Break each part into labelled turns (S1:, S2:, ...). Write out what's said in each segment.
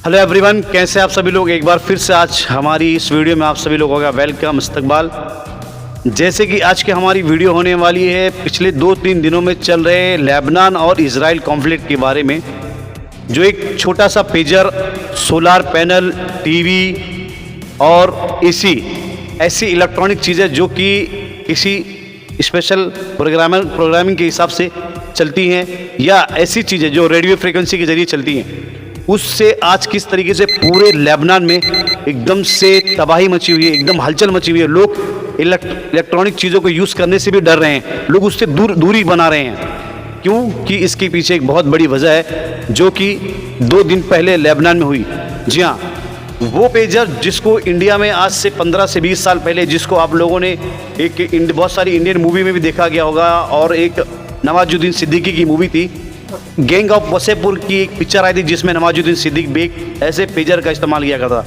S1: Hello everyone, कैसे आप सभी लोग। एक बार फिर से आज हमारी इस वीडियो में आप सभी लोगों का वेलकम, इस्तकबाल। जैसे कि आज की हमारी वीडियो होने वाली है पिछले 2-3 दिनों में चल रहे लेबनान और इजराइल कॉन्फ्लिक्ट के बारे में। जो एक छोटा सा पेजर, सोलार पैनल, टीवी और एसी, ऐसी इलेक्ट्रॉनिक चीज़ें जो कि किसी स्पेशल प्रोग्रामिंग के हिसाब से चलती हैं, या ऐसी चीज़ें जो रेडियो फ्रिक्वेंसी के ज़रिए चलती हैं, उससे आज किस तरीके से पूरे लेबनान में एकदम से तबाही मची हुई है, एकदम हलचल मची हुई है। लोग इलेक्ट्रॉनिक चीज़ों को यूज़ करने से भी डर रहे हैं, लोग उससे दूरी बना रहे हैं। क्यों कि इसके पीछे एक बहुत बड़ी वजह है जो कि 2 दिन पहले लेबनान में हुई। जी हाँ, वो पेजर जिसको इंडिया में आज से 15 से 20 साल पहले, जिसको आप लोगों ने बहुत सारी इंडियन मूवी में भी देखा गया होगा, और एक नवाजुद्दीन सिद्दीकी की मूवी थी गैंग ऑफ वसेपुर की एक पिक्चर आई थी जिसमें नवाजुद्दीन सिद्दीकी भी एक ऐसे पेजर का इस्तेमाल किया करता।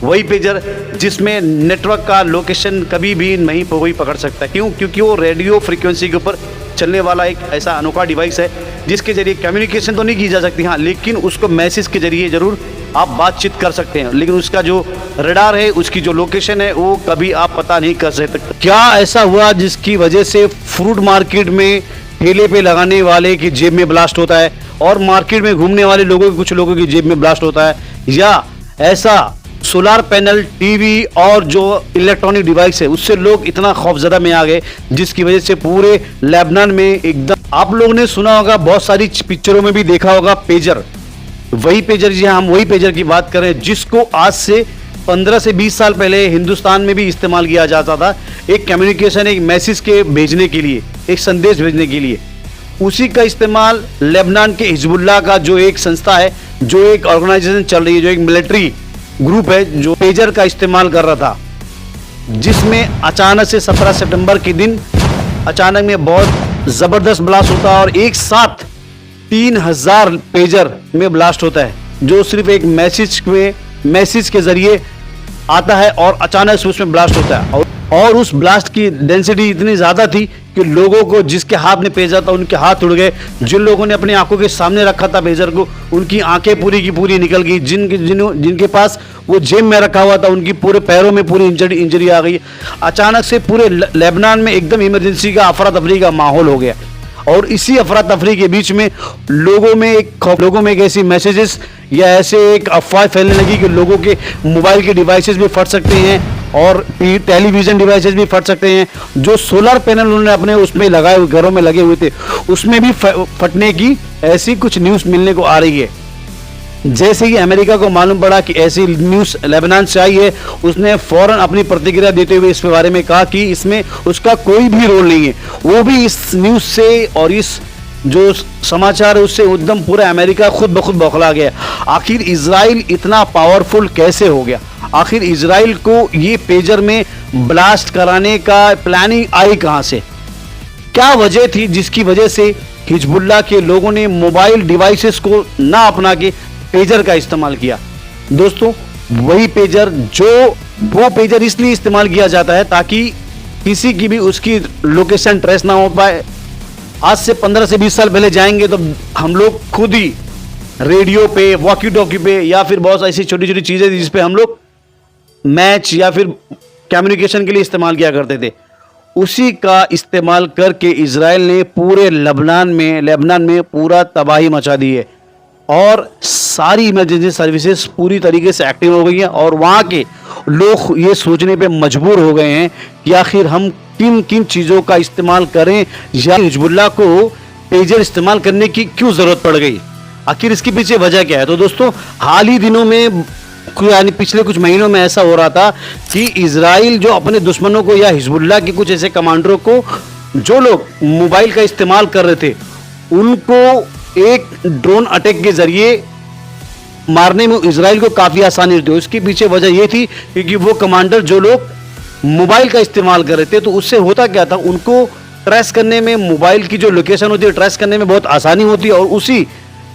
S1: वही पेजर जिसमें नेटवर्क का लोकेशन कभी भी नहीं कोई पकड़ सकता। क्यों? क्योंकि वो रेडियो फ्रीक्वेंसी के ऊपर चलने वाला एक ऐसा अनोखा डिवाइस है जिसके जरिए कम्युनिकेशन तो नहीं की जा सकती, हाँ, लेकिन उसको मैसेज के जरिए ज़रूर आप बातचीत कर सकते हैं। लेकिन उसका जो रडार है, उसकी जो लोकेशन है, वो कभी आप पता नहीं कर सकते। क्या ऐसा हुआ जिसकी वजह से फ्रूट मार्केट में ठेले पे लगाने वाले की जेब में ब्लास्ट होता है और मार्केट में घूमने वाले कुछ लोगों की जेब में ब्लास्ट होता है, या ऐसा सोलार पैनल, टीवी और जो इलेक्ट्रॉनिक डिवाइस है उससे लोग इतना खौफजदा में आ गए जिसकी वजह से पूरे लेबनान में एकदम, आप लोगों ने सुना होगा, बहुत सारी पिक्चरों में भी देखा होगा पेजर। वही पेजर, जी हाँ, हम वही पेजर की बात कर रहे हैं जिसको आज से 15 से 20 साल पहले हिंदुस्तान में भी इस्तेमाल किया जाता था एक कम्युनिकेशन, एक मैसेज के भेजने के लिए, एक संदेश भेजने के लिए। उसी का इस्तेमाल लेबनान के हिजबुल्लाह का जो एक संस्था है, जो एक ऑर्गेनाइजेशन चल रही है, जो एक मिलिट्री ग्रुप है, जो पेजर का इस्तेमाल कर रहा था, जिसमें अचानक से 17 सितंबर के दिन अचानक में बहुत ज़बरदस्त ब्लास्ट होता है और एक साथ 3000 पेजर में ब्लास्ट होता है, जो सिर्फ एक मैसेज के जरिए आता है और अचानक से उसमें ब्लास्ट होता है। और उस ब्लास्ट की डेंसिटी इतनी ज़्यादा थी कि लोगों को, जिसके हाथ में पेजर था, उनके हाथ उड़ गए। जिन लोगों ने अपनी आंखों के सामने रखा था पेजर को, उनकी आंखें पूरी की पूरी निकल गई। जिनके पास वो जेब में रखा हुआ था, उनकी पूरे पैरों में पूरी इंजरी आ गई। अचानक से पूरे लेबनान में एकदम इमरजेंसी का, अफरा तफरी का माहौल हो गया। और इसी अफरा तफरी के बीच में लोगों में एक ऐसी मैसेजेस या ऐसे एक अफवाह फैलने लगी कि लोगों के मोबाइल के डिवाइसेस भी फट सकते हैं और टेलीविज़न डिवाइसेस भी फट सकते हैं। जो सोलर पैनल उन्होंने अपने उसमें लगाए हुए, घरों में लगे हुए थे, उसमें भी फटने की ऐसी कुछ न्यूज़ मिलने को आ रही है। जैसे ही अमेरिका को मालूम पड़ा कि ऐसी न्यूज़ लेबनान से आई है, उसने फौरन अपनी प्रतिक्रिया देते हुए इस बारे में कहा कि इसमें उसका कोई भी रोल नहीं है। वो भी इस न्यूज़ से और इस जो समाचार है उससे एकदम पूरा अमेरिका खुद ब खुद बौखला गया। आखिर इजराइल इतना पावरफुल कैसे हो गया? आखिर इजराइल को ये पेजर में ब्लास्ट कराने का प्लानिंग आई कहाँ से? क्या वजह थी जिसकी वजह से हिजबुल्लाह के लोगों ने मोबाइल डिवाइसेस को ना अपना के पेजर का इस्तेमाल किया? दोस्तों, वही पेजर, वो पेजर इसलिए इस्तेमाल किया जाता है ताकि किसी की भी उसकी लोकेशन ट्रेस ना हो पाए। आज से 15 से 20 साल पहले जाएंगे तो हम लोग खुद ही रेडियो पे, वॉकी टॉकी पे, या फिर बहुत ऐसी छोटी छोटी चीज़ें थी जिस पे हम लोग मैच या फिर कम्युनिकेशन के लिए इस्तेमाल किया करते थे। उसी का इस्तेमाल करके इजराइल ने पूरे लेबनान में पूरा तबाही मचा दी है और सारी इमरजेंसी सर्विसेज पूरी तरीके से एक्टिव हो गई हैं। और वहाँ के लोग ये सोचने पे मजबूर हो गए हैं कि आखिर हम किन किन चीज़ों का इस्तेमाल करें, या हिजबुल्लाह को पेजर इस्तेमाल करने की क्यों ज़रूरत पड़ गई, आखिर इसके पीछे वजह क्या है। तो दोस्तों, हाल ही दिनों में, यानी पिछले कुछ महीनों में ऐसा हो रहा था कि इजराइल जो अपने दुश्मनों को या हिजबुल्लाह के कुछ ऐसे कमांडरों को, जो लोग मोबाइल का इस्तेमाल कर रहे थे, उनको एक ड्रोन अटैक के जरिए मारने में इजराइल को काफ़ी आसानी होती है। उसके पीछे वजह यह थी क्योंकि वो कमांडर जो लोग मोबाइल का इस्तेमाल कर रहे थे, तो उससे होता क्या था, उनको ट्रेस करने में, मोबाइल की जो लोकेशन होती है ट्रेस करने में बहुत आसानी होती है, और उसी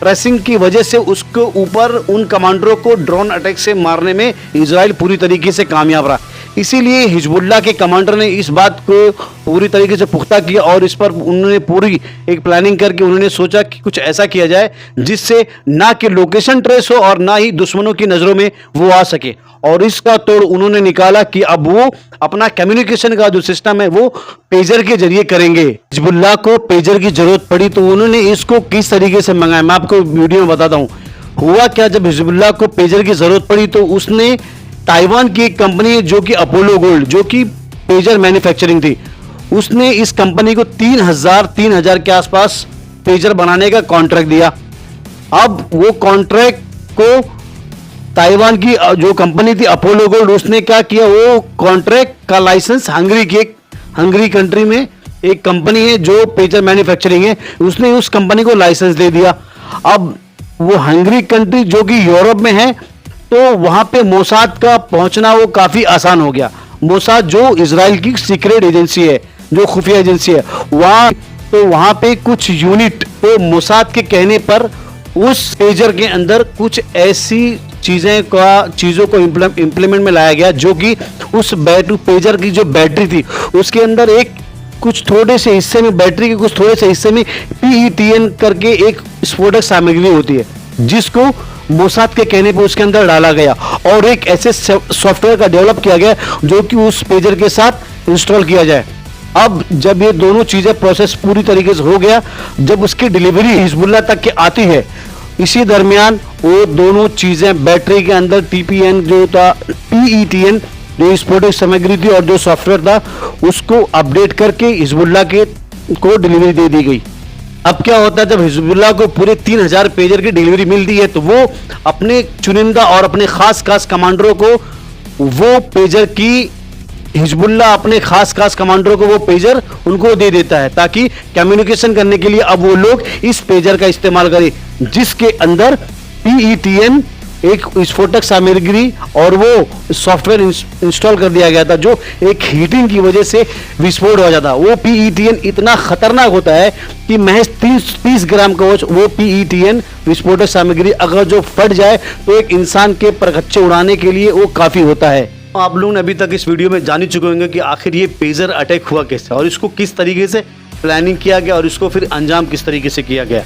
S1: ट्रेसिंग की वजह से उसके ऊपर उन कमांडरों को ड्रोन अटैक से मारने में इजराइल पूरी तरीके से कामयाब रहा। इसीलिए हिजबुल्लाह के कमांडर ने इस बात को पूरी तरीके से पुख्ता किया और इस पर उन्होंने पूरी एक प्लानिंग करके उन्होंने सोचा कि कुछ ऐसा किया जाए जिससे ना कि लोकेशन ट्रेस हो और ना ही दुश्मनों की नज़रों में वो आ सके। और इसका तोड़ उन्होंने निकाला कि अब वो अपना कम्युनिकेशन का जो सिस्टम है वो पेजर के जरिए करेंगे। हिजबुल्लाह को पेजर की जरूरत पड़ी तो उन्होंने इसको किस तरीके से मंगाया मैं आपको वीडियो में बताता हूँ। हुआ क्या, जब हिजबुल्लाह को पेजर की जरूरत पड़ी तो उसने ताइवान की एक कंपनी है जो कि अपोलो गोल्ड, जो कि पेजर मैन्युफैक्चरिंग थी, उसने इस कंपनी को 3000 के आसपास पेजर बनाने का कॉन्ट्रैक्ट दिया। अब वो कॉन्ट्रैक्ट को ताइवान की जो कंपनी थी अपोलो गोल्ड, उसने क्या किया, वो कॉन्ट्रैक्ट का लाइसेंस हंगरी कंट्री में एक कंपनी है जो पेजर मैन्युफैक्चरिंग है, उसने उस कंपनी को लाइसेंस दे दिया। अब वो हंगरी कंट्री जो कि यूरोप में है, तो वहां पे मोसाद का पहुंचना वो काफी आसान हो गया। मोसाद जो इजराइल की सीक्रेट एजेंसी है, जो खुफिया एजेंसी है, वहां पे कुछ यूनिट तो मोसाद के कहने पर उस पेजर के अंदर कुछ ऐसी चीजों को इंप्लीमेंट में लाया गया जो कि उस पेजर की जो बैटरी थी उसके अंदर एक कुछ थोड़े से हिस्से में, बैटरी के कुछ थोड़े से हिस्से में PETN करके एक स्फोटक सामग्री होती है, जिसको मोसाद के कहने पर उसके अंदर डाला गया और एक ऐसे सॉफ्टवेयर का डेवलप किया गया जो कि उस पेजर के साथ इंस्टॉल किया जाए। अब जब ये दोनों चीजें प्रोसेस पूरी तरीके से हो गया, जब उसकी डिलीवरी हिजबुल्लाह तक के आती है, इसी दरमियान वो दोनों चीजें बैटरी के अंदर TPN जो था, PETN जो स्फोटक सामग्री थी और जो सॉफ्टवेयर था, उसको अपडेट करके हिजबुल्लाह को डिलीवरी दे दी गई। अब क्या होता है, जब हिजबुल्लाह को पूरे 3000 पेजर की डिलीवरी मिलती है तो वो अपने चुनिंदा और अपने खास कमांडरों को वो पेजर की हिजबुल्लाह अपने खास कमांडरों को वो पेजर उनको दे देता है ताकि कम्युनिकेशन करने के लिए अब वो लोग इस पेजर का इस्तेमाल करें, जिसके अंदर PETN एक विस्फोटक सामग्री और वो सॉफ्टवेयर इंस्टॉल कर दिया गया था जो एक हीटिंग की वजह से विस्फोट हो जाता। वो PETN इतना खतरनाक होता है कि महज 30 ग्राम का वो PETN विस्फोटक सामग्री अगर जो फट जाए तो एक इंसान के परखच्चे उड़ाने के लिए वो काफी होता है। आप लोगों ने अभी तक इस वीडियो में जान ही चुके होंगे कि आखिर ये पेजर अटैक हुआ कैसे और इसको किस तरीके से प्लानिंग किया गया और इसको फिर अंजाम किस तरीके से किया गया।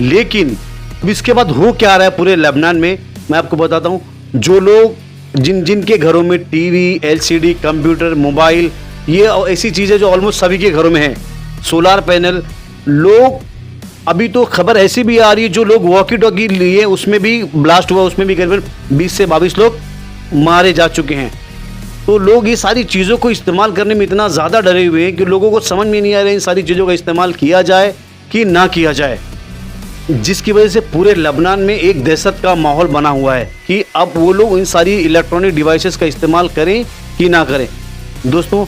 S1: लेकिन इसके बाद हो क्या रहा है पूरे लेबनान में, मैं आपको बताता हूँ। जो लोग जिनके घरों में टीवी, LCD, कंप्यूटर, मोबाइल, ये ऐसी चीज़ें जो ऑलमोस्ट सभी के घरों में हैं, सोलार पैनल, लोग अभी तो खबर ऐसी भी आ रही है जो लोग वॉकी टॉकी लिए उसमें भी ब्लास्ट हुआ, उसमें भी करीबन 20 से 22 लोग मारे जा चुके हैं। तो लोग ये सारी चीज़ों को इस्तेमाल करने में इतना ज़्यादा डरे हुए हैं कि लोगों को समझ में नहीं आ रहा है इन सारी चीज़ों का इस्तेमाल किया जाए कि ना किया जाए, जिसकी वजह से पूरे लेबनान में एक दहशत का माहौल बना हुआ है कि अब वो लोग इन सारी इलेक्ट्रॉनिक डिवाइसेस का इस्तेमाल करें कि ना करें। दोस्तों,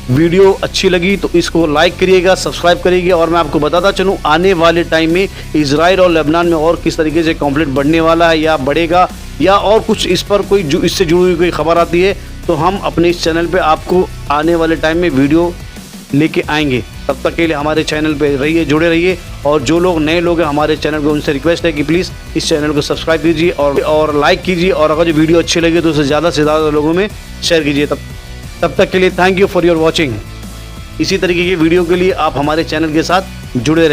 S1: वीडियो अच्छी लगी तो इसको लाइक करिएगा, सब्सक्राइब करिएगा और मैं आपको बताता चलूँ आने वाले टाइम में इजराइल और लेबनान में और किस तरीके से कॉन्फ्लिक्ट बढ़ने वाला है या बढ़ेगा या और कुछ इस पर कोई इससे जुड़ी हुई कोई खबर आती है तो हम अपने इस चैनल पे आपको आने वाले टाइम में वीडियो लेके आएंगे। तब तक के लिए हमारे चैनल पे रहिए, जुड़े रहिए और जो लोग नए लोग हैं हमारे चैनल को, उनसे रिक्वेस्ट है कि प्लीज़ इस चैनल को सब्सक्राइब कीजिए और लाइक कीजिए और अगर जो वीडियो अच्छी लगे तो उसे ज़्यादा से ज़्यादा लोगों में शेयर कीजिए। तब तक के लिए thank you for your watching. इसी तरीके की वीडियो के लिए आप हमारे चैनल के साथ जुड़े रहें।